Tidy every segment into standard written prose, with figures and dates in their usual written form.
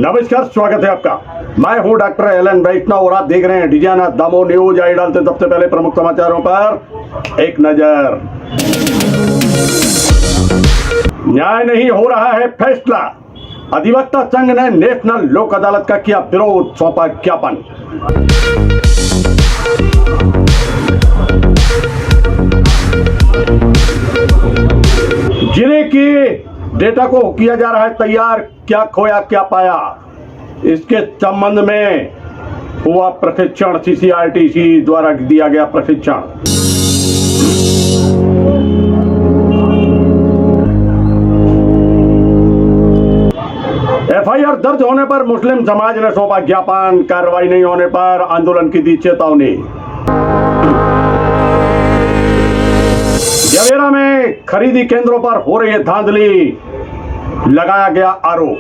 नमस्कार, स्वागत है आपका। मैं हूं डॉक्टर एलन वैष्णव और आप देख रहे हैं डिजाना दामो न्यूज। आई डालते सबसे पहले प्रमुख समाचारों पर एक नजर। न्याय नहीं हो रहा है फैसला, अधिवक्ता संघ ने नेशनल लोक अदालत का किया विरोध, सौंपा ज्ञापन। जिले की डेटा को किया जा रहा है तैयार, क्या खोया क्या पाया, इसके संबंध में हुआ प्रशिक्षण। सीसीआरटीसी द्वारा दिया गया प्रशिक्षण। एफआईआर दर्ज होने पर मुस्लिम समाज ने सौंपा ज्ञापन, कार्रवाई नहीं होने पर आंदोलन की दी चेतावनी। जवेरा में खरीदी केंद्रों पर हो रही है धांधली, लगाया गया आरोप।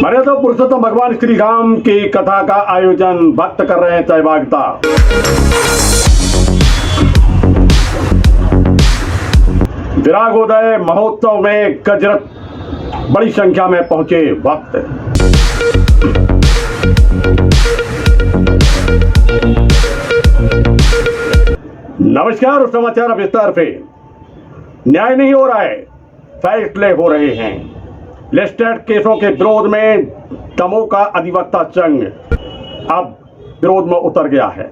मर्यादा पुरुषोत्तम भगवान श्री राम की कथा का आयोजन, भक्त कर रहे हैं सहभागिता। विरागोदय महोत्सव में गजरत, बड़ी संख्या में पहुंचे भक्त। नमस्कार, समाचार विस्तार से। न्याय नहीं हो रहा है, फैसले हो रहे हैं। लिस्टेड केसों के विरोध में दमोह का अधिवक्ता संघ अब विरोध में उतर गया है।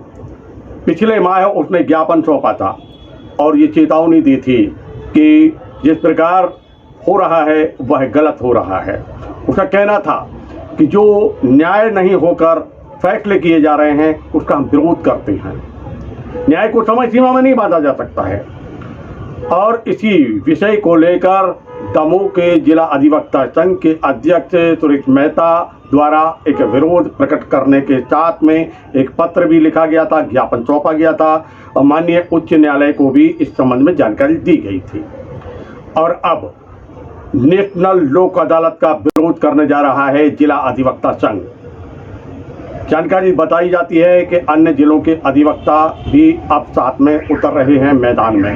पिछले माह उसने ज्ञापन सौंपा था और ये चेतावनी दी थी कि जिस प्रकार हो रहा है वह गलत हो रहा है। उसका कहना था कि जो न्याय नहीं होकर फैसले किए जा रहे हैं उसका हम विरोध करते हैं। न्याय को समय सीमा में नहीं बांधा जा सकता है। और इसी विषय को लेकर दमोह के जिला अधिवक्ता संघ के अध्यक्ष सुरेश मेहता द्वारा एक विरोध प्रकट करने के साथ में एक पत्र भी लिखा गया था, ज्ञापन सौंपा गया था और माननीय उच्च न्यायालय को भी इस संबंध में जानकारी दी गई थी। और अब नेशनल लोक अदालत का विरोध करने जा रहा है जिला अधिवक्ता संघ। जानकारी बताई जाती है कि अन्य जिलों के अधिवक्ता भी अब साथ में उतर रहे हैं मैदान में।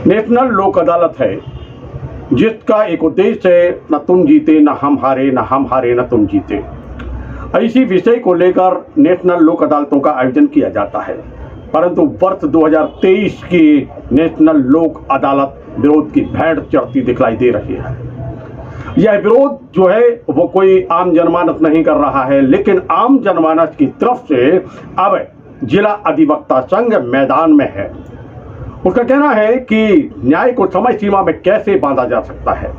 नेशनल लोक अदालत है जिसका एक उद्देश्य है, न तुम जीते न हम हारे, न हम हारे न तुम जीते। इसी विषय को लेकर नेशनल लोक अदालतों का आयोजन किया जाता है। परंतु वर्ष 2023 की नेशनल लोक अदालत विरोध की भेंट चढ़ती दिखलाई दे रही है। यह विरोध जो है वो कोई आम जनमानस नहीं कर रहा है, लेकिन आम जनमानस की तरफ से अब जिला अधिवक्ता संघ मैदान में है। उसका कहना है कि न्याय को समय सीमा में कैसे बांधा जा सकता है।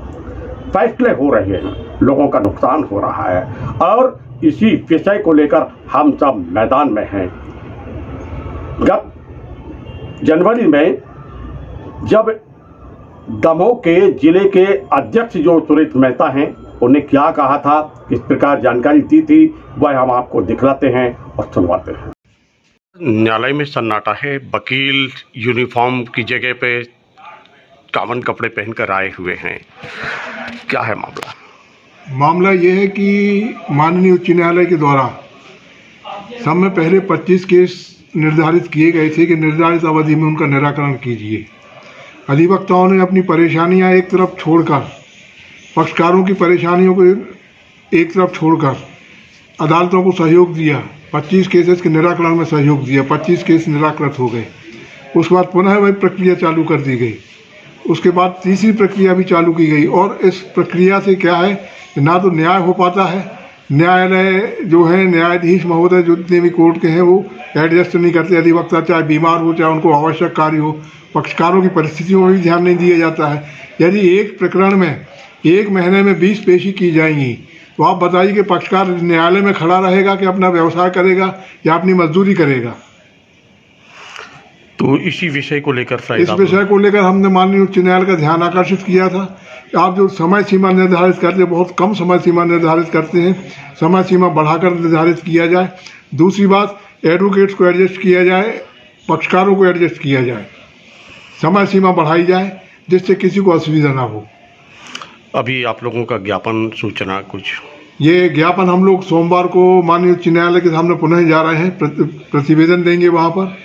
फैसले हो रहे हैं, लोगों का नुकसान हो रहा है और इसी विषय को लेकर हम सब मैदान में हैं। गत जनवरी में जब दमोह के जिले के अध्यक्ष जो सुरेश मेहता हैं, उन्हें क्या कहा था, किस प्रकार जानकारी दी थी, वह हम आपको दिखलाते हैं और सुनवाते हैं। न्यायालय में सन्नाटा है। वकील यूनिफॉर्म की जगह पे कॉमन कपड़े पहनकर आए हुए हैं। क्या है मामला? मामला ये है कि माननीय उच्च न्यायालय के द्वारा समय पहले 25 केस निर्धारित किए गए थे कि निर्धारित अवधि में उनका निराकरण कीजिए। अधिवक्ताओं ने अपनी परेशानियां एक तरफ छोड़कर, पक्षकारों की परेशानियों को एक तरफ छोड़कर अदालतों को सहयोग दिया। 25 केसेस के निराकरण में सहयोग दिया। 25 केस निराकृत हो गए। उसके बाद पुनः वही प्रक्रिया चालू कर दी गई। उसके बाद तीसरी प्रक्रिया भी चालू की गई। और इस प्रक्रिया से क्या है, ना तो न्याय हो पाता है, न्यायालय जो है, न्यायाधीश महोदय जो जितने भी कोर्ट के हैं वो एडजस्ट नहीं करते। अधिवक्ता चाहे बीमार हो, चाहे उनको आवश्यक कार्य हो, पक्षकारों की परिस्थितियों में भी ध्यान नहीं दिया जाता है। यदि एक प्रकरण में 1 महीने में 20 पेशी की जाएंगी तो आप बताइए कि पक्षकार न्यायालय में खड़ा रहेगा कि अपना व्यवसाय करेगा या अपनी मजदूरी करेगा। तो इसी विषय को लेकर इस विषय को लेकर हमने माननीय उच्च न्यायालय का ध्यान आकर्षित किया था। आप जो समय सीमा निर्धारित करते हैं, बहुत कम समय सीमा निर्धारित करते हैं, समय सीमा बढ़ाकर निर्धारित किया जाए। दूसरी बात, एडवोकेट्स को एडजस्ट किया जाए, पक्षकारों को एडजस्ट किया जाए, समय सीमा बढ़ाई जाए जिससे किसी को असुविधा ना हो। अभी आप लोगों का ज्ञापन सूचना कुछ? ये ज्ञापन हम लोग सोमवार को माननीय उच्च न्यायालय के सामने पुनः जा रहे हैं, प्रतिवेदन देंगे वहाँ पर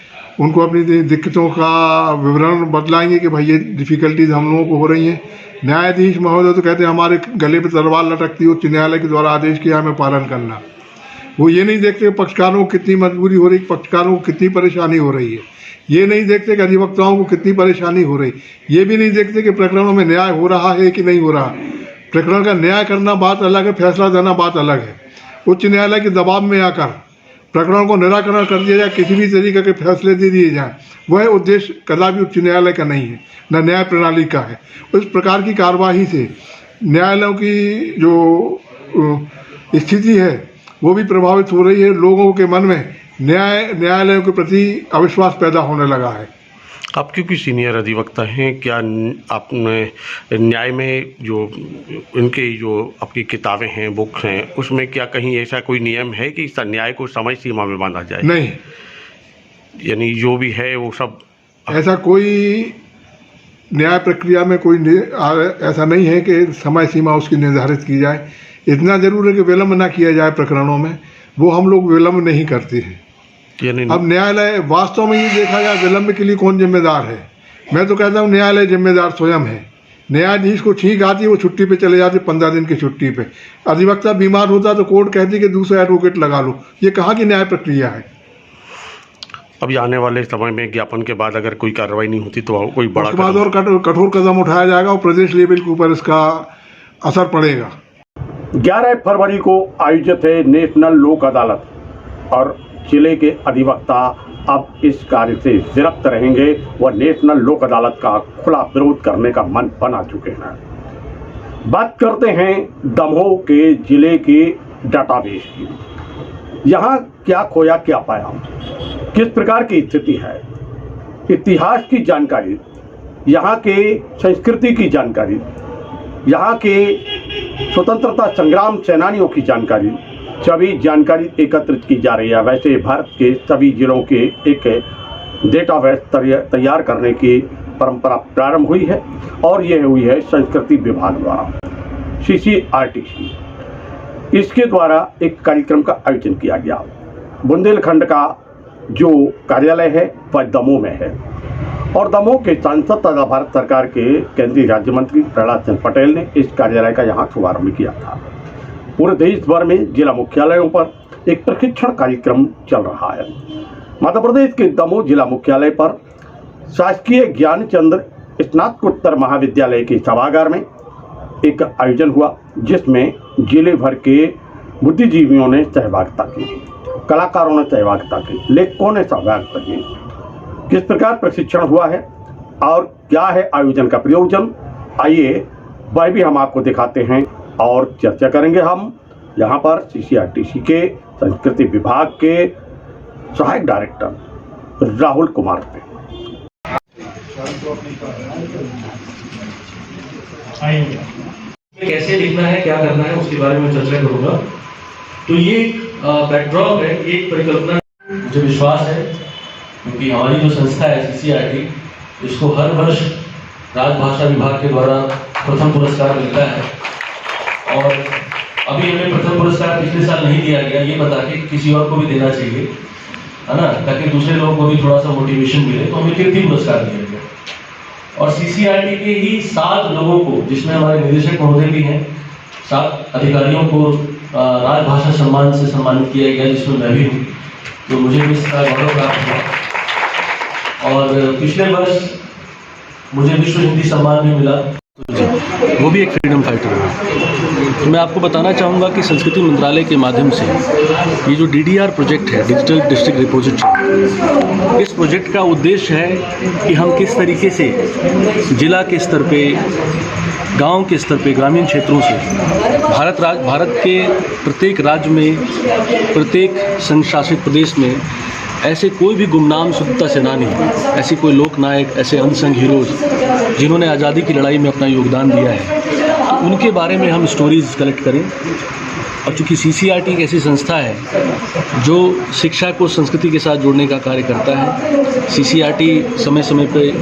उनको अपनी दिक्कतों का विवरण बतलाएंगे कि भाई ये डिफ़िकल्टीज हम लोगों को हो रही हैं। न्यायाधीश महोदय तो कहते हैं हमारे गले पर तलवार लटकती है, उच्च न्यायालय के द्वारा आदेश किया हमें पालन करना। वो ये नहीं देखते पक्षकारों को कितनी मजबूरी हो रही, पक्षकारों को कितनी परेशानी हो रही है। ये नहीं देखते कि अधिवक्ताओं को कितनी परेशानी हो रही। ये भी नहीं देखते कि प्रकरणों में न्याय हो रहा है कि नहीं हो रहा। प्रकरण का न्याय करना बात अलग है, फैसला देना बात अलग है। उच्च न्यायालय के दबाव में आकर प्रकरणों को निराकरण कर दिया जाए, किसी भी तरीके के फैसले दे दिए जाएं, वह उद्देश्य कदापि उच्च न्यायालय का नहीं है, न न्याय प्रणाली का है। उस प्रकार की कार्यवाही से न्यायालयों की जो स्थिति है वो भी प्रभावित हो रही है। लोगों के मन में न्यायालयों के प्रति अविश्वास पैदा होने लगा है। आप क्योंकि सीनियर अधिवक्ता हैं, क्या आपने न्याय में जो इनके जो आपकी किताबें हैं, बुक्स हैं, उसमें क्या कहीं ऐसा कोई नियम है कि न्याय को समय सीमा में बांधा जाए? नहीं, यानी जो भी है वो सब ऐसा कोई न्याय प्रक्रिया में कोई ऐसा नहीं है कि समय सीमा उसकी निर्धारित की जाए। इतना जरूर है कि विलम्ब ना किया जाए प्रकरणों में, वो हम लोग विलम्ब नहीं करते हैं। अब न्यायालय वास्तव में ये देखा जाए विलम्ब के लिए कौन जिम्मेदार है। मैं तो कहता हूँ न्यायालय जिम्मेदार स्वयं है। न्यायाधीश को छींक आती है, वो छुट्टी पे चले जाते 15 दिन की छुट्टी पे। अधिवक्ता बीमार होता तो कोर्ट कहती कि दूसरा एडवोकेट लगा लो। ये कहाँ की न्याय प्रक्रिया है। अभी आने वाले समय में ज्ञापन के बाद अगर कोई कार्रवाई नहीं होती तो कोई बड़ा और कठोर कदम उठाया जाएगा और प्रदेश लेवल के ऊपर इसका असर पड़ेगा। 11 फरवरी को आयोजित है नेशनल लोक अदालत और जिले के अधिवक्ता अब इस कार्य से विरक्त रहेंगे व नेशनल लोक अदालत का खुला विरोध करने का मन बना चुके हैं। बात करते हैं दमोह के जिले के डाटाबेस की। यहाँ क्या खोया क्या पाया, किस प्रकार की स्थिति है, इतिहास की जानकारी, यहाँ के संस्कृति की जानकारी, यहाँ के स्वतंत्रता संग्राम सेनानियों की जानकारी, सभी जानकारी एकत्रित की जा रही है। वैसे भारत के सभी जिलों के एक डेटाबेस तैयार करने की परंपरा प्रारंभ हुई है और यह हुई है संस्कृति विभाग द्वारा, CCRTC। इसके द्वारा एक कार्यक्रम का आयोजन किया गया। बुंदेलखंड का जो कार्यालय है वह दमोह में है और दमोह के सांसद तथा भारत सरकार के केंद्रीय राज्य मंत्री प्रहलाद सिंह पटेल ने इस कार्यालय का यहाँ शुभारंभ किया था। पूरे देश भर में जिला मुख्यालयों पर एक प्रशिक्षण कार्यक्रम चल रहा है। मध्य प्रदेश के दमोह जिला मुख्यालय पर शासकीय ज्ञानचंद्र स्नातकोत्तर महाविद्यालय के सभागार में एक आयोजन हुआ, जिसमें जिले भर के बुद्धिजीवियों ने सहभागिता की, कलाकारों ने सहभागिता की, लेखकों ने सहभागिता की। किस प्रकार प्रशिक्षण हुआ है और क्या है आयोजन का प्रयोजन, आइए वह भी हम आपको दिखाते हैं और चर्चा करेंगे हम यहाँ पर CCRTC के संस्कृति विभाग के सहायक डायरेक्टर राहुल कुमार पे। कैसे लिखना है, क्या करना है, उसके बारे में चर्चा करूंगा। तो ये बैकड्रॉप है, एक परिकल्पना। मुझे विश्वास है क्योंकि हमारी जो संस्था है CCRT, इसको हर वर्ष राजभाषा विभाग के द्वारा प्रथम पुरस्कार मिलता है और अभी हमें प्रथम पुरस्कार पिछले साल नहीं दिया गया, ये बता के किसी और को भी देना चाहिए, है ना, ताकि दूसरे लोगों को भी थोड़ा सा मोटिवेशन मिले। तो हमें कीर्ति पुरस्कार दिया गया और CCRT के ही 7 लोगों को, जिसमें हमारे निदेशक महोदय भी हैं, 7 अधिकारियों को राजभाषा सम्मान से सम्मानित किया गया, जिसमें मैं भी हूँ। तो मुझे भी इसका गौरव प्राप्त हुआ और पिछले वर्ष मुझे विश्व हिंदी सम्मान भी मिला, वो भी एक फ्रीडम फाइटर है। तो मैं आपको बताना चाहूँगा कि संस्कृति मंत्रालय के माध्यम से ये जो DDR प्रोजेक्ट है, डिजिटल डिस्ट्रिक्ट रिपोजिटरी, इस प्रोजेक्ट का उद्देश्य है कि हम किस तरीके से जिला के स्तर पे, गांव के स्तर पे, ग्रामीण क्षेत्रों से भारत के प्रत्येक राज्य में, प्रत्येक संघ शासित प्रदेश में ऐसे कोई भी गुमनाम स्वतंत्रता सेनानी, ऐसी कोई लोक नायक, ऐसे अनसंग हीरोज जिन्होंने आज़ादी की लड़ाई में अपना योगदान दिया है, उनके बारे में हम स्टोरीज़ कलेक्ट करें और चूँकि CCRT एक ऐसी संस्था है जो शिक्षा को संस्कृति के साथ जोड़ने का कार्य करता है। CCRT समय समय पे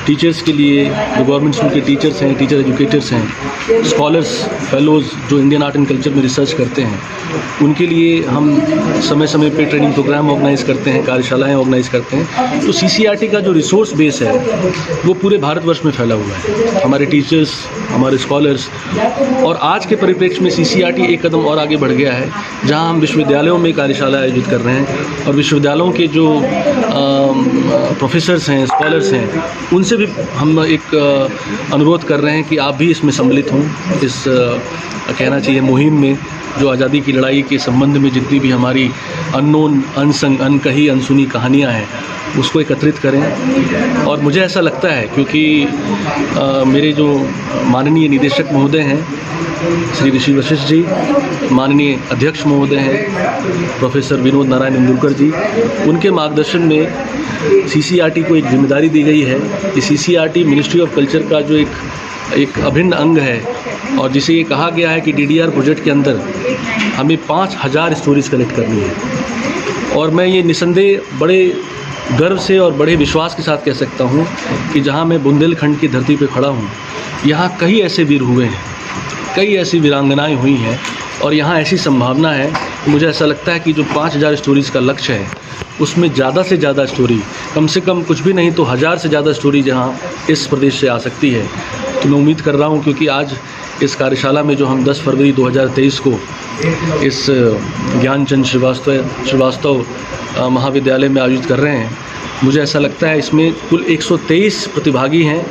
टीचर्स के लिए, जो गवर्नमेंट स्कूल के टीचर्स हैं, टीचर एजुकेटर्स हैं, स्कॉलर्स, फेलोज़ जो इंडियन आर्ट एंड कल्चर में रिसर्च करते हैं, उनके लिए हम समय समय पे ट्रेनिंग प्रोग्राम ऑर्गेनाइज़ करते हैं, कार्यशालाएँ ऑर्गेनाइज़ करते हैं। तो CCRT का जो रिसोर्स बेस है वो पूरे भारतवर्ष में फैला हुआ है। हमारे टीचर्स, हमारे स्कॉलर्स, और आज के परिप्रेक्ष्य में CCRT एक कदम और आगे बढ़ गया है, जहां हम विश्वविद्यालयों में कार्यशाला आयोजित कर रहे हैं और विश्वविद्यालयों के जो प्रोफेसर्स हैं, स्कॉलर्स हैं, उनसे भी हम एक अनुरोध कर रहे हैं कि आप भी इसमें सम्मिलित हों, इस कहना चाहिए मुहिम में, जो आज़ादी की लड़ाई के संबंध में जितनी भी हमारी अननोन, अनसंग, अनकही, अनसुनी कहानियाँ हैं उसको एकत्रित करें। और मुझे ऐसा लगता है क्योंकि मेरे जो माननीय निदेशक महोदय हैं श्री ऋषि वशिष्ठ जी, माननीय अध्यक्ष महोदय हैं प्रोफेसर विनोद नारायण इंदुरकर जी, उनके मार्गदर्शन में CCRT को एक जिम्मेदारी दी गई है कि CCRT मिनिस्ट्री ऑफ कल्चर का जो एक अभिन्न अंग है, और जिसे ये कहा गया है कि DDR प्रोजेक्ट के अंदर हमें 5000 स्टोरीज़ कलेक्ट करनी है। और मैं ये निसंदेह बड़े गर्व से और बड़े विश्वास के साथ कह सकता हूँ कि जहाँ मैं बुंदेलखंड की धरती पर खड़ा हूँ, यहाँ कई ऐसे वीर हुए हैं, कई ऐसी वीरांगनाएँ हुई हैं, और यहाँ ऐसी संभावना है कि मुझे ऐसा लगता है कि जो 5000 स्टोरीज़ का लक्ष्य है उसमें ज़्यादा से ज़्यादा स्टोरी, कम से कम कुछ भी नहीं तो 1000 से ज़्यादा स्टोरी जहाँ इस प्रदेश से आ सकती है। तो मैं उम्मीद कर रहा हूँ, क्योंकि आज इस कार्यशाला में जो हम 10 फरवरी 2023 को इस ज्ञानचंद श्रीवास्तव महाविद्यालय में आयोजित कर रहे हैं, मुझे ऐसा लगता है इसमें कुल 123 प्रतिभागी हैं,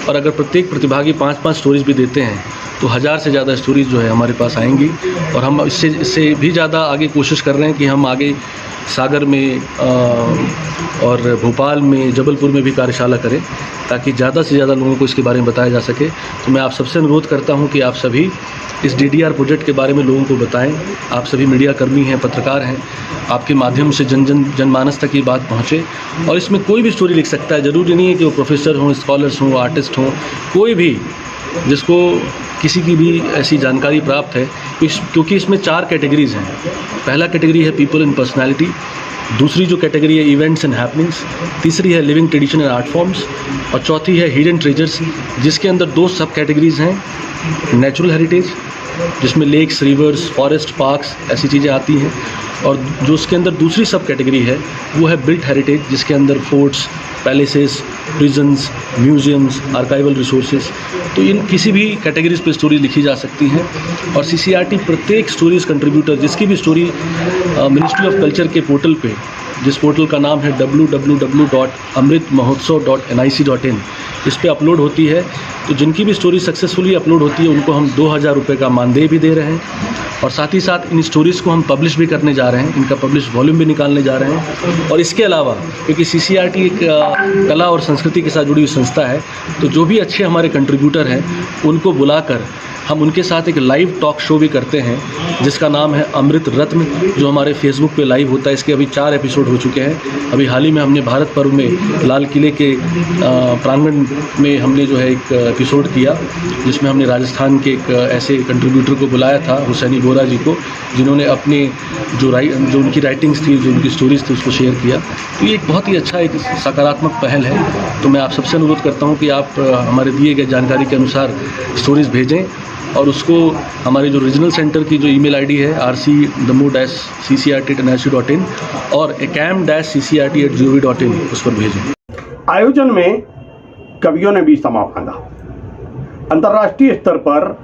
और अगर प्रत्येक प्रतिभागी 5-5 स्टोरीज़ भी देते हैं तो 1000 से ज़्यादा स्टोरीज़ जो है हमारे पास आएंगी। और हम इससे भी ज़्यादा आगे कोशिश कर रहे हैं कि हम आगे सागर में और भोपाल में, जबलपुर में भी कार्यशाला करें, ताकि ज़्यादा से ज़्यादा लोगों को इसके बारे में बताया जा सके। तो मैं आप सबसे अनुरोध करता हूं कि आप सभी इस DDR प्रोजेक्ट के बारे में लोगों को बताएं। आप सभी मीडिया कर्मी हैं, पत्रकार हैं, आपके माध्यम से जनमानस तक ये बात पहुँचे। और इसमें कोई भी स्टोरी लिख सकता है, ज़रूरी नहीं है कि वो प्रोफेसर हों, स्कॉलर्स हों, आर्टिस्ट हों, कोई भी जिसको किसी की भी ऐसी जानकारी प्राप्त है, क्योंकि इसमें 4 कैटेगरीज़ हैं। पहला कैटेगरी है पीपल एंड पर्सनैलिटी, दूसरी जो कैटेगरी है इवेंट्स एंड हैपनिंग्स, तीसरी है living tradition and art forms, और चौथी है हिडन ट्रेजर्स, जिसके अंदर 2 सब कैटेगरीज़ हैं। नेचुरल हेरिटेज, जिसमें लेक्स, रिवर्स, फॉरेस्ट, पार्क्स ऐसी चीज़ें आती हैं, और जो उसके अंदर दूसरी सब कैटेगरी है वो है बिल्ट हेरिटेज, जिसके अंदर forts, palaces, prisons, museums, archival resources. तो इन किसी भी कैटेगरीज पे स्टोरी लिखी जा सकती हैं, और CCRT प्रत्येक स्टोरीज कंट्रीब्यूटर जिसकी भी स्टोरी मिनिस्ट्री ऑफ कल्चर के पोर्टल पे, जिस पोर्टल का नाम है www.amritmahotsav.nic.in, इस पे अपलोड होती है। तो जिनकी भी स्टोरी सक्सेसफुली अपलोड होती है उनको हम 2000 रुपये का मानदेय भी दे रहे हैं, और साथ ही साथ इन स्टोरीज़ को हम पब्लिश भी करने जा रहे हैं, इनका पब्लिश वॉल्यूम भी निकालने जा रहे हैं। और इसके अलावा क्योंकि CCRT एक कला और संस्कृति के साथ जुड़ी हुई संस्था है, तो जो भी अच्छे हमारे कंट्रीब्यूटर हैं उनको बुलाकर हम उनके साथ एक लाइव टॉक शो भी करते हैं, जिसका नाम है अमृत रत्न, जो हमारे फेसबुक पे लाइव होता है। इसके अभी 4 एपिसोड हो चुके हैं। अभी हाल ही में हमने भारत पर्व में लाल किले के प्रांगण में हमने जो है एक एपिसोड किया, जिसमें हमने राजस्थान के एक ऐसे कंट्रीब्यूटर को बुलाया था, हुसैनी बोरा जी को, जिन्होंने अपने जो उनकी राइटिंग्स थी, जो उनकी स्टोरीज़ थी, उसको शेयर किया। तो ये एक बहुत ही अच्छा एक सकारात्मक पहल है। तो मैं आप सबसे अनुरोध करता हूँ कि आप हमारे दिए गए जानकारी के अनुसार स्टोरीज़ भेजें, और उसको हमारे जो रीजनल सेंटर की जो ईमेल आईडी है rc-damo-ccrt@nrc.in और acam-ccrt@gov.in उस पर भेजें। आयोजन में कवियों ने भी समा बांधा। अंतर्राष्ट्रीय स्तर पर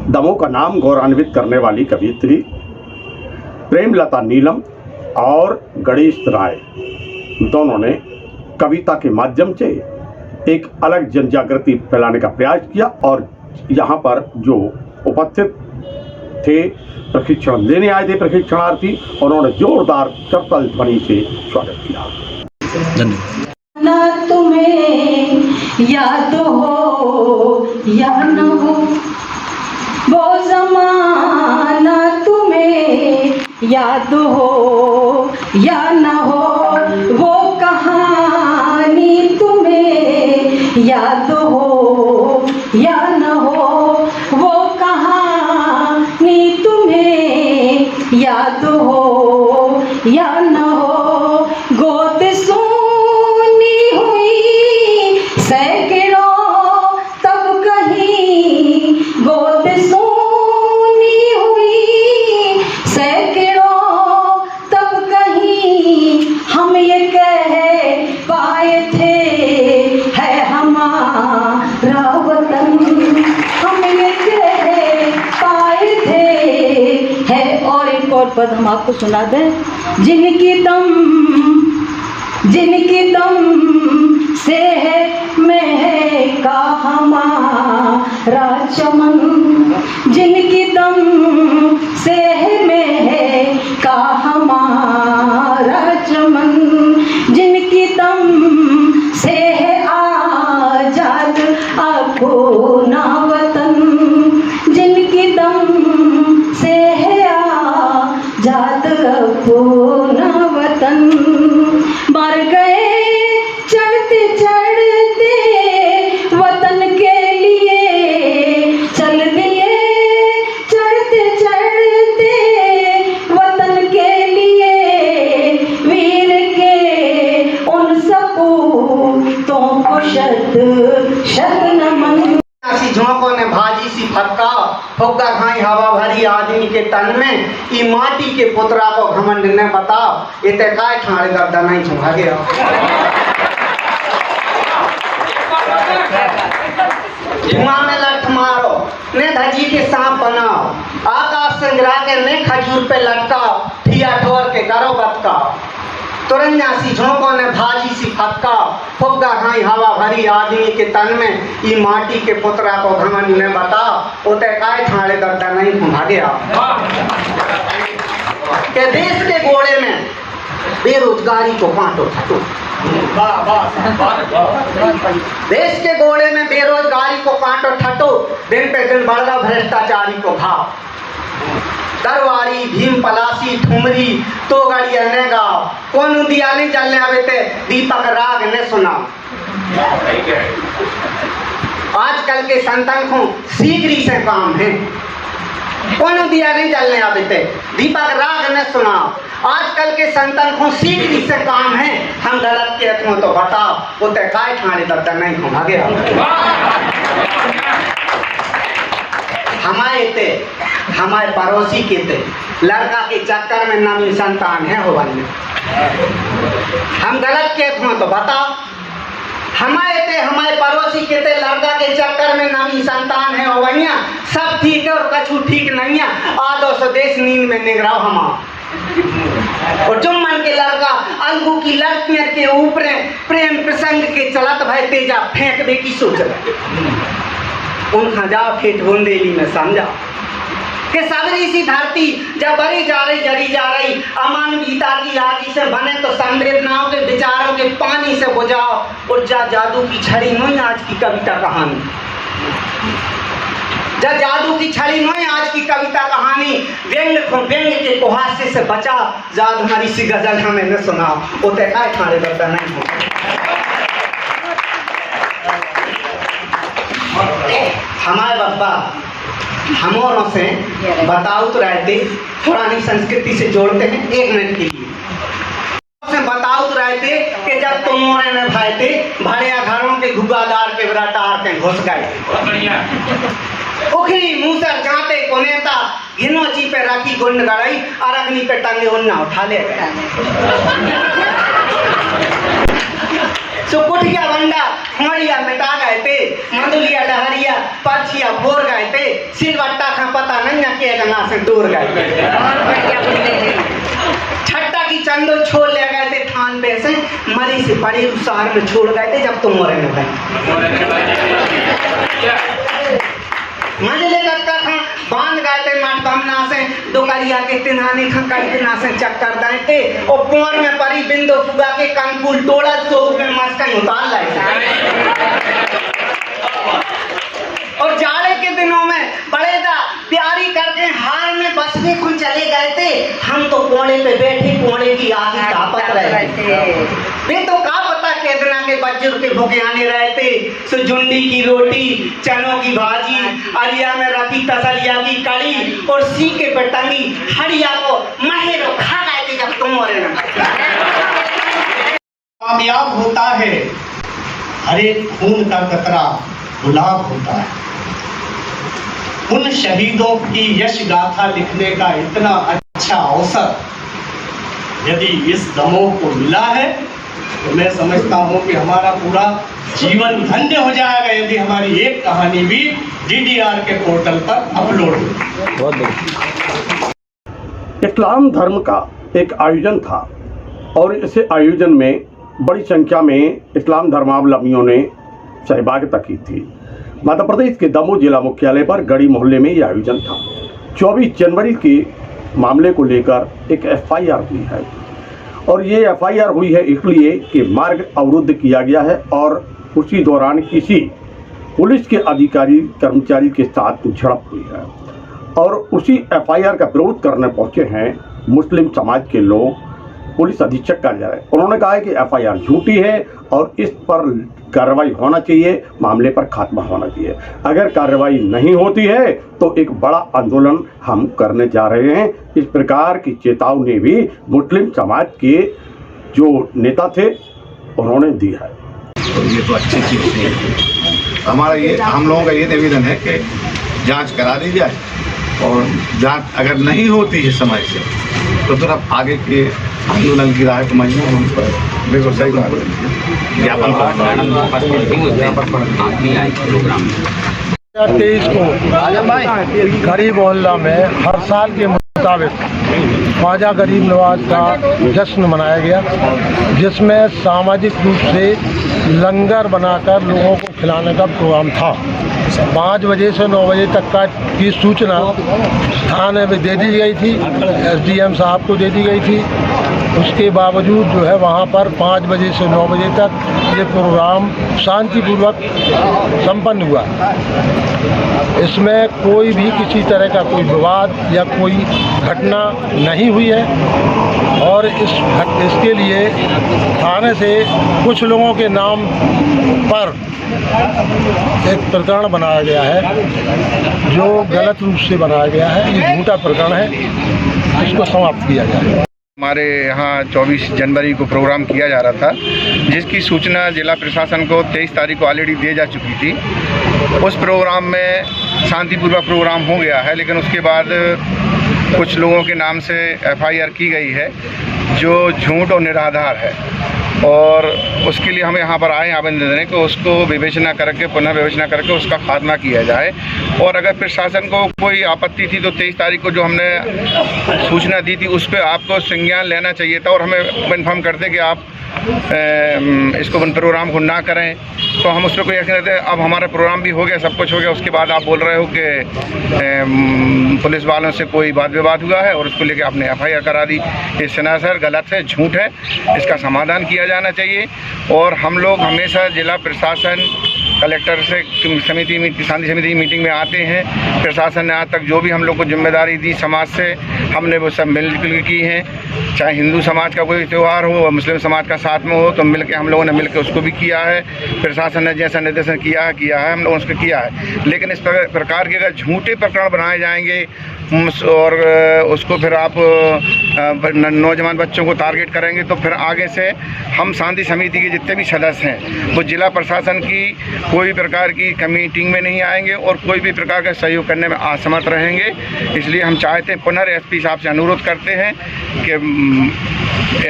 दमोह का नाम गौरवान्वित करने वाली कवियत्री प्रेमलता नीलम और गणेश राय दोनों ने कविता के माध्यम से एक अलग जन जागृति फैलाने का प्रयास किया, और यहाँ पर जो उपस्थित थे प्रशिक्षण लेने आए थे प्रशिक्षणार्थी, उन्होंने जोरदार करतल ध्वनि से स्वागत किया। धन्यवाद। ना तुम्हें याद हो या न हो वो ज़माना, तुम्हें याद हो या न हो वो कहानी, तुम्हें याद हो या न हो वो कहानी, तुम्हें याद हो या न हो, गोद सुनी हुई सैकड़ों तब कहीं, गोद सुनी हुई सैकड़ों तब कहीं, हम ये कह पाए थे है हमारा वतन, हम ये कह पाए थे है। और एक और पद हम आपको सुना दें। जिनकी दम से है महका हमारा चमन, जिनकी दम से है महका हमारा चमन, जिनकी दम से है आजाद अपना वतन, जिनकी दम से है आजाद अपना वतन, मर गए चढ़ते चढ़ते वतन के लिए, चल दिए चढ़ते चढ़ते वतन के लिए, वीर के उन सपूतों को शत शत नमन। सी झोंकों ने भाजी सी फक्का, फुग्गा खाई हवा भरी आदमी के तन में, ई माटी के पुतरा को घमंड ने बताओ, इते काय ठाणे गर्दा नहीं झुका गया। धुआं में लठ मारो ने धजी के सांप बनाओ, आकाश से गिरा के ने खजूर पे लटकाओ, ठिया ठोर के करो बतकाओ। तुरंजा सी झोंकों ने भाजी सी फक्का, फुग्गा खाई हवा भरी आदमी के तन में, ई माटी के पुतरा को घमंड ने बताओ, उते काय ठाणे गर्दा नहीं घुमा गया। के देश के गोले में बेरोजगारी को बांटो छटो, देश के गोले में बेरोजगारी को काटो ठटो, दिन पे दिन बढ़ रहा भ्रष्टाचारी को भाव। दरवारी भीम पलासी ठुमरी तो गाड़िया ने गाओ, कौन दिया नहीं जलने आवे थे दीपक राग ने सुनाओ। आजकल के संतन को शीघ्र से काम है, कौन दिया नहीं जलने आवे थे दीपक राग ने सुनाओ। आजकल के संतन को शीघ्र से काम है, हम गलत के हो तो बताओ, वो ते काय ठाणे दर्द नहीं घुमा गया। हमारे पड़ोसी के थे लड़का के चक्कर में नवी संतान है हो बने, हम गलत के हो तो बताओ। हमारे पड़ोसी के थे लड़का के चक्कर में नवी संतान है हो बनिया, सब ठीक है और कछु ठीक नहीं है, आधो स्वदेश नींद में निगराव हमारा। और जुम्मन के लड़का अलगू की लड़कियों के ऊपर प्रेम प्रसंग के चलत भाई तेजा फेंक दे की सोच उनका जाओ फेट बुंदेली में समझा कि सबरी सी धरती जब बड़ी जा रही जरी जा रही, अमानवीयता की आगी से बने तो संवेदनाओं के विचारों के पानी से बुझाओ, और जादू की छड़ी नहीं आज की कविता कहानी, जादू की छड़ी नहीं आज की कविता कहानी, व्यंग के कुहासे से बचा जाद हमारी सी गजल हमें न सुनाओ, उते काय ठाणे दर्द नहीं हो। हमारे बाबा हमोरों से बताओ तो रहते पुरानी संस्कृति से जोड़ते हैं 1 मिनट के लिए। से बताओ तो रहते कि जब तुम मोरे ने भाई थे भड़िया घरों के घुगादार के बराटार के घुस गए, उखरी मुंह से जाते को नेता घिनोची पे रखी गुंड गड़ाई और अग्नि पे टंगे उन्ना उठा ले गए। सुकुटिया बंडा हमारिया मिटा गए थे, मंदुलिया डहरिया पर्चिया बोर गए थे, सिलवट्टा का पता नहीं के गंगा से दूर गए थे, छट्टा की चंदो छोड़ ले गए थे थान पे से, मरी से पड़ी शहर में छोड़ गए थे जब तुम मोरे में भाई मंजले लटका था बांध गए थे मठ बमना से, दोकरिया के तिनाने खंकड़ के नासे चक्कर दाए थे, और कुआं में परी बिंदु फुगा के कंकुल तोड़ा तो में मस्कई उतार लाए थे। और जाड़े के दिनों में बड़े दा प्यारी करके हार में बसने खुल चले गए थे, हम तो कोने पे बैठे कोने की आग तापत रहे थे। वे तो का पता के दिना के वज्र के भूखे आने रहते, सो झुंडी की रोटी, चनों की भाजी, अलिया में रखी तसलिया की कड़ी और सीके पे टंगी हड़िया को महेरो खा गए थे जब तुम और कामयाब होता है हर एक खून का कतरा गुलाब होता है। उन शहीदों की यश गाथा लिखने का इतना अच्छा अवसर यदि इस दमोह को मिला है तो मैं समझता हूँ कि हमारा पूरा जीवन धन्य हो जाएगा यदि हमारी एक कहानी भी DDR के पोर्टल पर अपलोड हो। इस्लाम धर्म का एक आयोजन था और इस आयोजन में बड़ी संख्या में इस्लाम धर्मावलंबियों ने सहभागिता की थी। मध्य प्रदेश के दमोह जिला मुख्यालय पर गढ़ी मोहल्ले में यह आयोजन था। 24 जनवरी के मामले को लेकर एक FIR हुई है और ये FIR हुई है इसलिए कि मार्ग अवरुद्ध किया गया है और उसी दौरान किसी पुलिस के अधिकारी कर्मचारी के साथ झड़प हुई है और उसी FIR का विरोध करने पहुंचे हैं मुस्लिम समाज के लोग पुलिस अधीक्षक कार्यालय। उन्होंने कहा है कि FIR झूठी है और इस पर कार्रवाई होना चाहिए, मामले पर खात्मा होना चाहिए। अगर कार्रवाई नहीं होती है तो एक बड़ा आंदोलन हम करने जा रहे हैं। इस प्रकार की चेतावनी भी मुस्लिम समाज के जो नेता थे उन्होंने दी है। तो ये तो अच्छी चीज़ नहीं है। हमारा ये हम लोगों का ये निवेदन है कि जांच करा दी जाए और जांच अगर नहीं होती है समय से तो फिर अब आगे के आंदोलन की राह को मंजूर होने पर बिल्कुल सही बात ज्ञापन 2023 को गरीब मोहल्ला में हर साल के मुताबिक ख्वाजा गरीब नवाज का जश्न मनाया गया, जिसमें सामाजिक रूप से लंगर बनाकर लोगों को खिलाने का प्रोग्राम था। 5 बजे से 9 बजे तक की सूचना थाने में दे दी गई थी, SDM साहब को दे दी गई थी। उसके बावजूद जो है वहाँ पर 5 बजे से 9 बजे तक ये प्रोग्राम शांतिपूर्वक संपन्न हुआ। इसमें कोई भी किसी तरह का कोई विवाद या कोई घटना नहीं हुई है और इसके लिए थाने से कुछ लोगों के नाम पर एक प्रकरण बनाया गया है जो गलत रूप से बनाया गया है। ये झूठा प्रकरण है, इसको समाप्त किया जाए। हमारे यहाँ 24 जनवरी को प्रोग्राम किया जा रहा था, जिसकी सूचना जिला प्रशासन को 23 तारीख को ऑलरेडी दी जा चुकी थी। उस प्रोग्राम में शांतिपूर्वक प्रोग्राम हो गया है, लेकिन उसके बाद कुछ लोगों के नाम से FIR की गई है जो झूठ और निराधार है और उसके लिए हम यहाँ पर आए आवेदन देने को उसको विवेचना करके पुनर्विवेचना करके उसका खात्मा किया जाए। और अगर प्रशासन को कोई आपत्ति थी तो 23 तारीख को जो हमने सूचना दी थी उस पर आपको संज्ञान लेना चाहिए था और हमें इन्फॉर्म करते कि आप इसको प्रोग्राम को ना करें, तो हम उस पर कोई एक्शन लेते। अब हमारा प्रोग्राम भी हो गया, सब कुछ हो गया, उसके बाद आप बोल रहे हो कि पुलिस वालों से कोई वाद विवाद हुआ है और उसको लेके आपने FIR करा दी। ये सरासर गलत है, झूठ है, इसका समाधान किया जाना चाहिए। और हम लोग हमेशा जिला प्रशासन कलेक्टर से शांति समिति की मीटिंग में आते हैं। प्रशासन ने आज तक जो भी हम लोग को जिम्मेदारी दी समाज से, हमने वो सब मिलजुल की हैं। चाहे हिंदू समाज का कोई त्यौहार हो, मुस्लिम समाज का साथ में हो, तो मिलके हम लोगों ने मिलकर उसको भी किया है। प्रशासन ने जैसा निर्देशन किया है हम लोगों ने उसको किया है। लेकिन इस प्रकार के अगर झूठे प्रकरण बनाए जाएंगे और उसको फिर आप नौजवान बच्चों को टारगेट करेंगे तो फिर आगे से हम शांति समिति के जितने भी सदस्य हैं वो जिला प्रशासन की कोई प्रकार की मीटिंग में नहीं आएंगे और कोई भी प्रकार का सहयोग करने में असमर्थ रहेंगे। इसलिए हम चाहते हैं SP साहब से अनुरोध करते हैं कि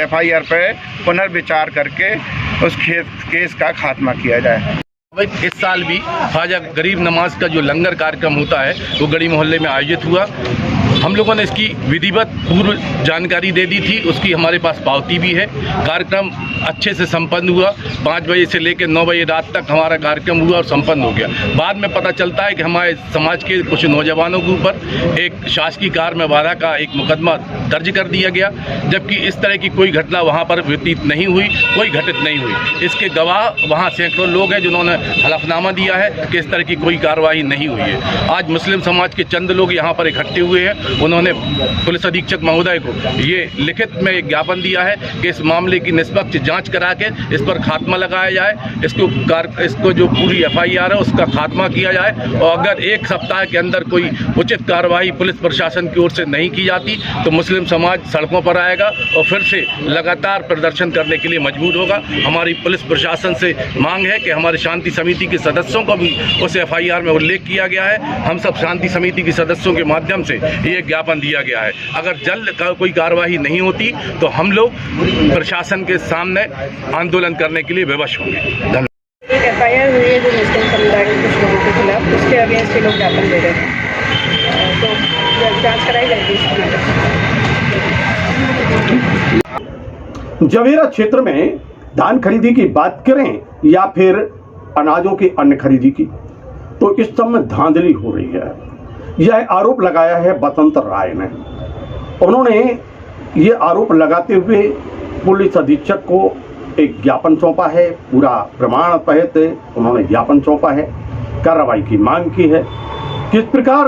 FIR पे पुनर्विचार करके उस केस का खात्मा किया जाए। इस साल भी ख्वाजा गरीब नवाज का जो लंगर कार्यक्रम होता है वो गढ़ी मोहल्ले में आयोजित हुआ। हम लोगों ने इसकी विधिवत पूर्व जानकारी दे दी थी, उसकी हमारे पास पावती भी है। कार्यक्रम अच्छे से संपन्न हुआ। 5 बजे से लेकर 9 बजे रात तक हमारा कार्यक्रम हुआ और संपन्न हो गया। बाद में पता चलता है कि हमारे समाज के कुछ नौजवानों के ऊपर एक शासकीय कार में वादा का एक मुकदमा दर्ज कर दिया गया, जबकि इस तरह की कोई घटना वहाँ पर व्यतीत नहीं हुई, कोई घटित नहीं हुई। इसके गवाह वहाँ सैकड़ों लोग हैं जिन्होंने हलफनामा दिया है कि इस तरह की कोई कार्रवाई नहीं हुई है। आज मुस्लिम समाज के चंद लोग यहाँ पर इकट्ठे हुए हैं, उन्होंने पुलिस अधीक्षक महोदय को ये लिखित में एक ज्ञापन दिया है कि इस मामले की निष्पक्ष जाँच करा के इस पर खात्मा लगाया जाए, इसको जो पूरी FIR है उसका खात्मा किया जाए, और अगर एक सप्ताह के अंदर कोई उचित कार्रवाई पुलिस प्रशासन की ओर से नहीं की जाती तो मुस्लिम समाज सड़कों पर आएगा और फिर से लगातार प्रदर्शन करने के लिए मजबूर होगा। हमारी पुलिस प्रशासन से मांग है कि हमारे शांति समिति के सदस्यों को भी उस FIR में उल्लेख किया गया है। हम सब शांति समिति के सदस्यों के माध्यम से ये ज्ञापन दिया गया है। अगर जल्द कोई कार्रवाई नहीं होती तो हम लोग प्रशासन के सामने आंदोलन करने के लिए विवश होंगे। धन्यवाद। एक FIR हुई है जो मुस्लिम समुदाय के कुछ लोगों के खिलाफ, उसके अगेंस्ट ये लोग ज्ञापन दे रहे हैं, तो जांच कराई जाएगी इसकी। जवेरा क्षेत्र में धान खरीदी की बात करें या फिर अनाजों की अन्य खरीदी की, तो इस समय धांधली हो रही है। यह आरोप लगाया है बसंत राय ने। उन्होंने ये आरोप लगाते हुए पुलिस अधीक्षक को एक ज्ञापन सौंपा है, पूरा प्रमाण सहित उन्होंने ज्ञापन सौंपा है, कार्रवाई की मांग की है। किस प्रकार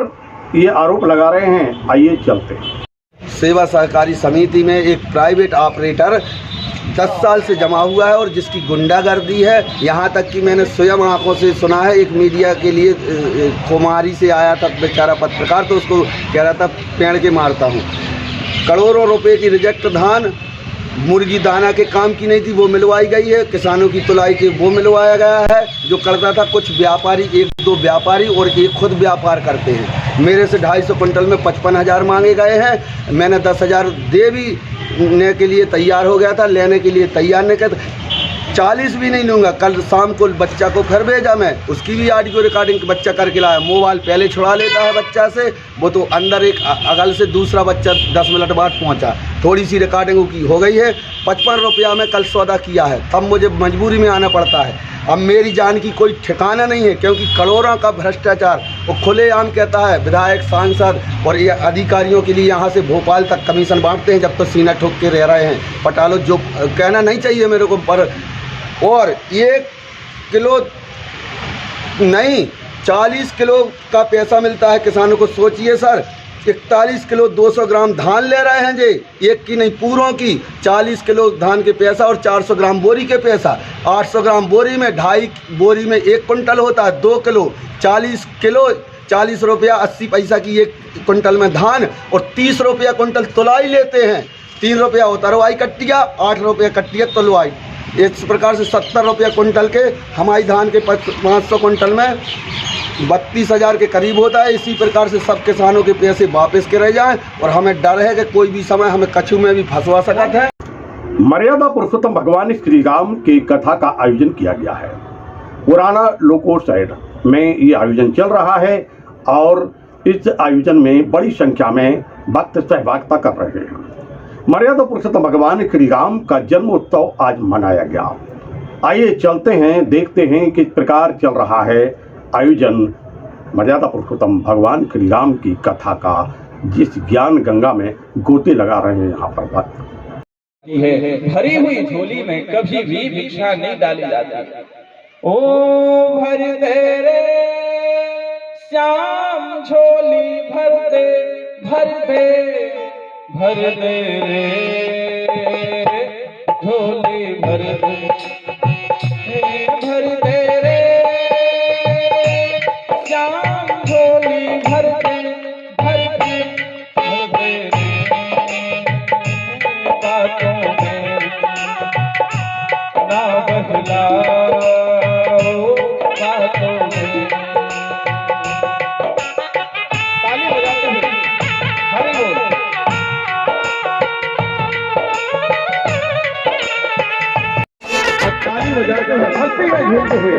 ये आरोप लगा रहे हैं, आइए चलते हैं। सेवा सहकारी समिति में एक प्राइवेट ऑपरेटर 10 साल से जमा हुआ है और जिसकी गुंडागर्दी है, यहाँ तक कि मैंने स्वयं आंखों से सुना है। एक मीडिया के लिए कुमारी से आया था बेचारा पत्रकार, तो उसको कह रहा था पेड़ के मारता हूँ। करोड़ों रुपए की रिजेक्ट धान मुर्गी दाना के काम की नहीं थी, वो मिलवाई गई है। किसानों की तुलाई के वो मिलवाया गया है। जो करता था कुछ व्यापारी, 1-2 व्यापारी और एक खुद व्यापार करते हैं। मेरे से 250 कुंटल में 55,000 मांगे गए हैं। मैंने 10,000 दे भी ने के लिए तैयार हो गया था, लेने के लिए तैयार नहीं कर, 40 भी नहीं लूँगा। कल शाम को बच्चा को फिर भेजा मैं, उसकी भी ऑडियो रिकॉर्डिंग बच्चा करके लाया। मोबाइल पहले छुड़ा लेता है बच्चा से, वो तो अंदर एक अगल से दूसरा बच्चा 10 मिनट बाद पहुंचा। थोड़ी सी रिकॉर्डिंग की हो गई है। 55 रुपया में कल सौदा किया है, तब मुझे मजबूरी में आना पड़ता है। अब मेरी जान की कोई ठिकाना नहीं है, क्योंकि करोड़ों का भ्रष्टाचार वो खुलेआम कहता है। विधायक, सांसद और ये अधिकारियों के लिए यहाँ से भोपाल तक कमीशन बांटते हैं, जब तो सीना ठोक के रह रहे हैं। पटालो जो कहना नहीं चाहिए मेरे को, पर और 1 किलो नहीं 40 किलो का पैसा मिलता है किसानों को। सोचिए सर, 41 किलो 200 ग्राम धान ले रहे हैं जी, एक की नहीं पूरों की। 40 किलो धान के पैसा और 400 ग्राम बोरी के पैसा। 800 ग्राम बोरी में 2.5 बोरी में 1 कुंटल होता है, 2 किलो 40 किलो 40 रुपया 80 पैसा की 1 कुंटल में धान, और 30 रुपया कुंटल तुलाई लेते हैं। 3 रुपया उतरवाई कट्टिया, 8 रुपया कट्टिया तुलवाई। इस प्रकार से 70 रुपया कुंटल के हमारी धान के 500 कुंटल में 32,000 के करीब होता है। इसी प्रकार से सब किसानों के पैसे वापस करे जाएं, और हमें डर है कि कोई भी समय हमें कछू में भी फंसवा सकता है। मर्यादा पुरुषोत्तम भगवान श्री राम की कथा का आयोजन किया गया है। पुराना लोको साइड में ये आयोजन चल रहा है और इस आयोजन में बड़ी संख्या में भक्त सहभागिता कर रहे हैं। मर्यादा पुरुषोत्तम भगवान श्री राम का जन्म उत्सव आज मनाया गया। आइए चलते हैं, देखते हैं किस प्रकार चल रहा है आयोजन मर्यादा पुरुषोत्तम भगवान श्री राम की कथा का, जिस ज्ञान गंगा में गोते लगा रहे हैं यहाँ पर भक्त। भरी हुई झोली में कभी भी भिक्षा नहीं डाली जाती। ओ भर दे रे श्याम झोली, भर दे रे झोली, भर दे रे श्याम झोली, भर दे बातों में ना बदलाओ, बातों में। ताली बजाते हुए हरि बोल। ताली बजाते हुए हंसते हुए झूमते हुए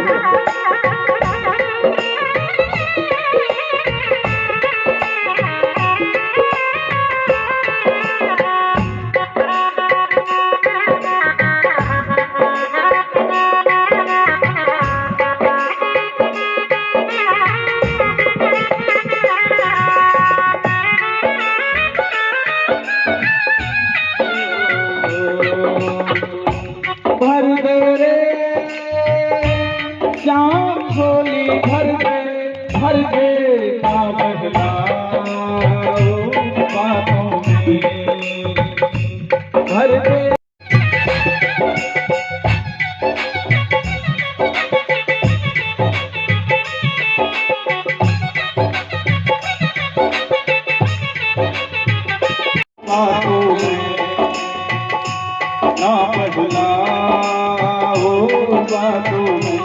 बातों में ना बदलाओ बातों में।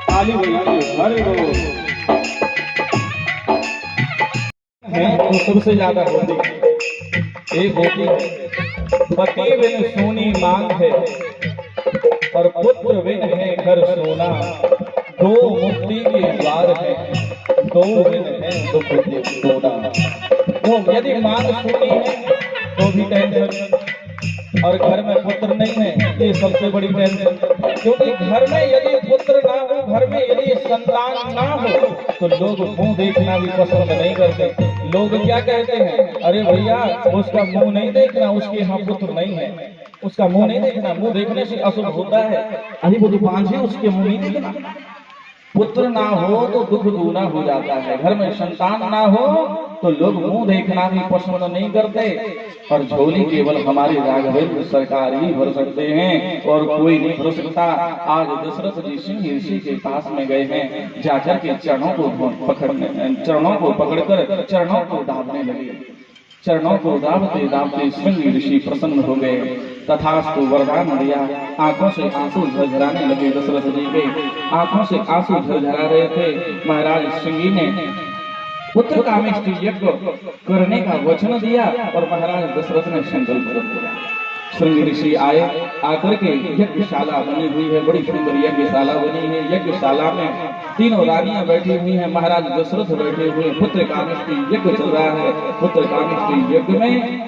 ताली बजाइए, हरि बोल। है तो सबसे ज्यादा होती एक होती है पति बिन सोनी मांग है और पुत्र बिन है घर सोना। दो मुक्ति के द्वार है, दो बिन है दुख सोना। वो यदि मांग सोनी है तो भी टेंशन, और घर में पुत्र नहीं है ये सबसे बड़ी टेंशन। क्योंकि घर में यदि पुत्र ना हो, घर में यदि संतान ना हो तो लोग मुंह देखना भी पसंद नहीं करते। लोग क्या कहते हैं, अरे भैया उसका मुंह नहीं देखना, उसके यहाँ पुत्र नहीं है, उसका मुंह नहीं देखना, मुंह देखने से अशुभ होता है। अरे वो दुकान से उसके मुंह नहीं देखना। पुत्र ना हो तो दुख दूना हो जाता है, घर में संतान ना हो तो लोग मुंह देखना भी पसंद नहीं करते। और झोली केवल हमारे राघवेंद्र सरकार ही भर सकते हैं और कोई नहीं भर सकता। आज दशरथ जी सिंह ऋषि के पास में गए हैं, जाकर के चरणों को पकड़कर चरणों को दाबने लगे। चरणों को दाबते दाबते सिंह ऋषि प्रसन्न हो गए, तथास्तु वरदान दिया। आंखों से आंसू झरझराने लगे। दशरथ जी के आंखों से आंसू झरझरा रहे थे। महाराज सिंह ने पुत्र कामेष्टि यज्ञ करने का वचन दिया और महाराज दशरथ ने संकल्प कर दिया। श्रृंग ऋषि आए, आकर के यज्ञशाला बनी हुई है, बड़ी सुंदर यज्ञशाला बनी है। यज्ञशाला में तीनों रानियां बैठी हुई हैं, महाराज दशरथ बैठे हुए। पुत्र कामेष्टि यज्ञ चल रहा है। पुत्र कामेष्टि यज्ञ में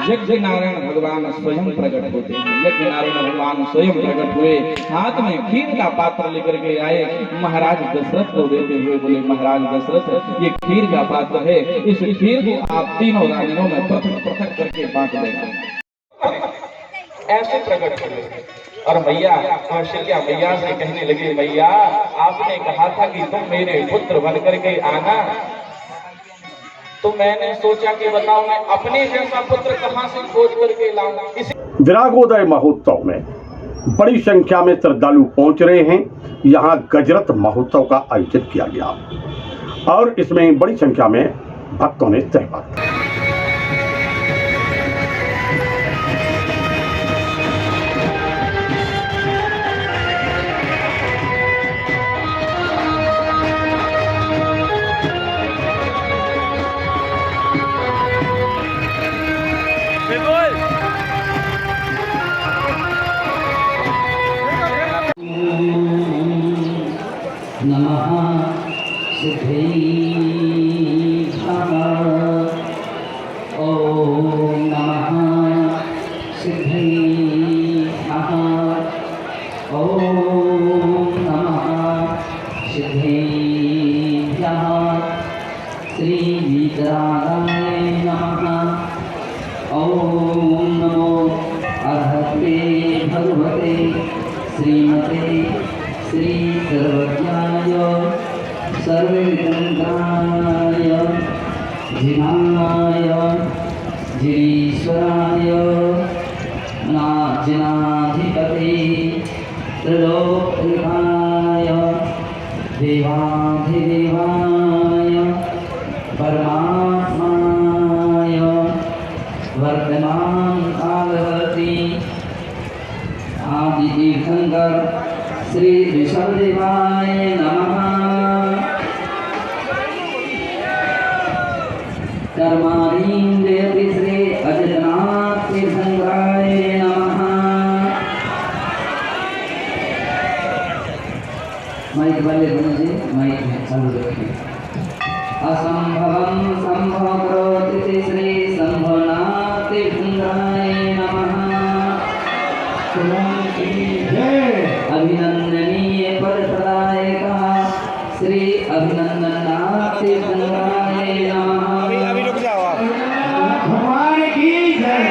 यज्ञ नारायण भगवान स्वयं प्रकट होते हैं। यज्ञ नारायण भगवान स्वयं प्रकट हुए, हाथ में खीर का पात्र लेकर के आए। महाराज दशरथ को देते हुए बोले, महाराज दशरथ ये खीर का पात्र है, इस खीर को आप तीनों रानियों में पृथक पृथक करके बांट दें। ऐसे प्रकट हुए और मैया कौशल्या मैया से कहने लगे, मैया आपने कहा था कि तुम मेरे पुत्र बन करके आना, तो मैंने सोचा कि बताओ मैं अपने जैसा पुत्र कहां से खोज करके लाऊं। विरागोदय महोत्सव में बड़ी संख्या में श्रद्धालु पहुंच रहे हैं। यहाँ गजरत महोत्सव का आयोजन किया गया और इसमें बड़ी संख्या में भक्तों ने सहभाग किया। श्रीमते श्री सर्वज्ञाय सर्वविद्याय जिनाय जिनीश्वराय नाजिनाधिपते त्रिलोकनाय देवाधिदेवाय परमात्माय वर्तमान कालवर्ती आदि तीर्थंकर श्री ऋषभदेवाय नमः। कर्माणीन्द्रियति श्री अजनाथ तीर्थंकराय नमः। माइक वाले बने माइक चालू रखिए। असंभवं संभव करोति श्री शंभुनाथ तीर्थंकराय नमः। अभिनंदनीय पद प्रदायका श्री अभिनंदनाथ तीर्थंकराय नमः। भगवान की जय।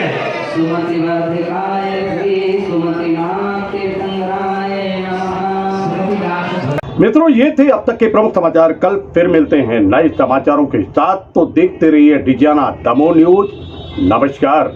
सुमति वर्धिकाय श्री सुमतिनाथ तीर्थंकराय नमः। मित्रों, ये थे अब तक के प्रमुख समाचार। कल फिर मिलते हैं नए समाचारों के साथ, तो देखते रहिए डिजियाना दमोह न्यूज। नमस्कार।